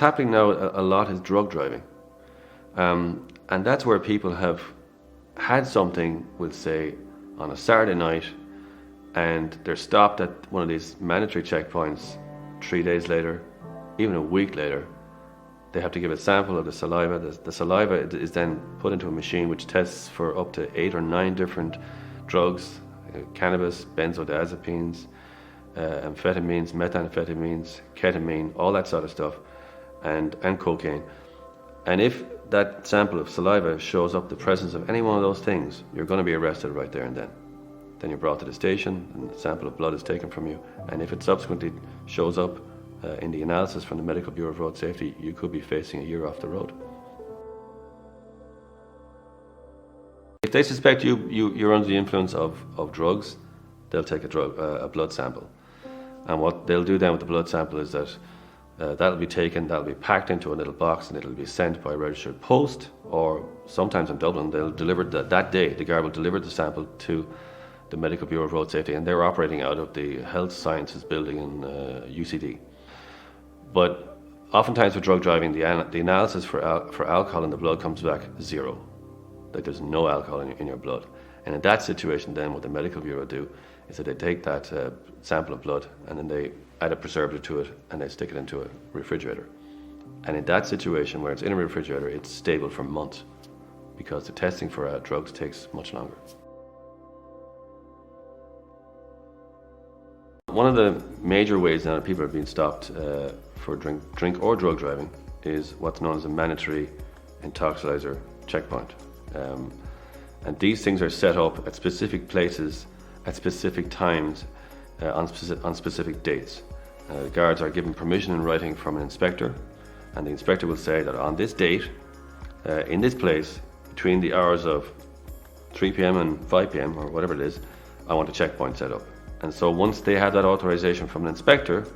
Happening now a lot is drug driving. And that's where people have had something, we'll say, on a Saturday night, and they're stopped at one of these mandatory checkpoints 3 days later, even a week later. They have to give a sample of the saliva. The saliva is then put into a machine which tests for up to 8 or 9 different drugs, cannabis, benzodiazepines, amphetamines, methamphetamines, ketamine, all that sort of stuff, and cocaine. And if that sample of saliva shows up the presence of any one of those things, you're going to be arrested right there and then. Then you're brought to the station and the sample of blood is taken from you. And if it subsequently shows up in the analysis from the Medical Bureau of Road Safety, you could be facing a year off the road. If they suspect you're under the influence of drugs, they'll take a blood sample. And what they'll do then with the blood sample is that that'll be taken, that'll be packed into a little box, and it'll be sent by registered post, or sometimes in Dublin, they'll deliver that day, the guard will deliver the sample to the Medical Bureau of Road Safety, and they're operating out of the Health Sciences building in UCD. But oftentimes with drug driving, the analysis for alcohol in the blood comes back 0. Like there's no alcohol in your blood. And in that situation then, what the Medical Bureau do is that they take that sample of blood and then they add a preservative to it and they stick it into a refrigerator. And in that situation where it's in a refrigerator, it's stable for months because the testing for drugs takes much longer. One of the major ways now that people are being stopped for drink or drug driving is what's known as a mandatory intoxilizer checkpoint. And these things are set up at specific places, at specific times, on specific dates. Guards are given permission in writing from an inspector, and the inspector will say that on this date, in this place, between the hours of 3 p.m. and 5 p.m. or whatever it is, I want a checkpoint set up. And so once they have that authorization from an inspector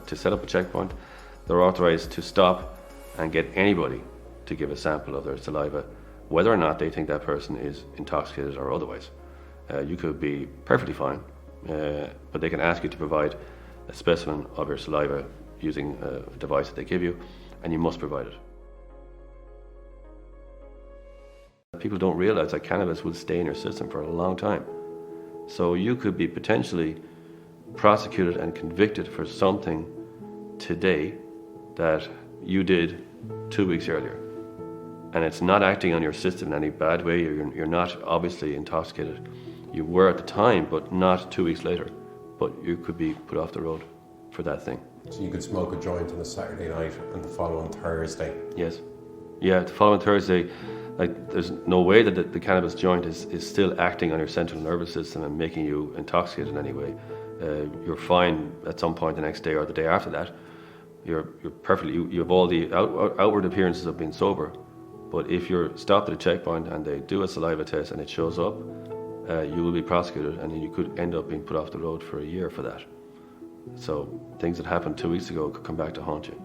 to set up a checkpoint, they're authorized to stop and get anybody to give a sample of their saliva, whether or not they think that person is intoxicated or otherwise. You could be perfectly fine, but they can ask you to provide a specimen of your saliva using a device that they give you, and you must provide it. People don't realize that cannabis will stay in your system for a long time. So you could be potentially prosecuted and convicted for something today that you did 2 weeks earlier. And it's not acting on your system in any bad way. You're not obviously intoxicated. You were at the time, but not 2 weeks later. But you could be put off the road for that thing. So you could smoke a joint on a Saturday night and the following Thursday? Yes. Yeah, the following Thursday, like there's no way that the cannabis joint is still acting on your central nervous system and making you intoxicated in any way. You're fine at some point the next day or the day after that. You're perfectly, you have all the outward appearances of being sober. But if you're stopped at a checkpoint and they do a saliva test and it shows up, you will be prosecuted and you could end up being put off the road for a year for that. So things that happened 2 weeks ago could come back to haunt you.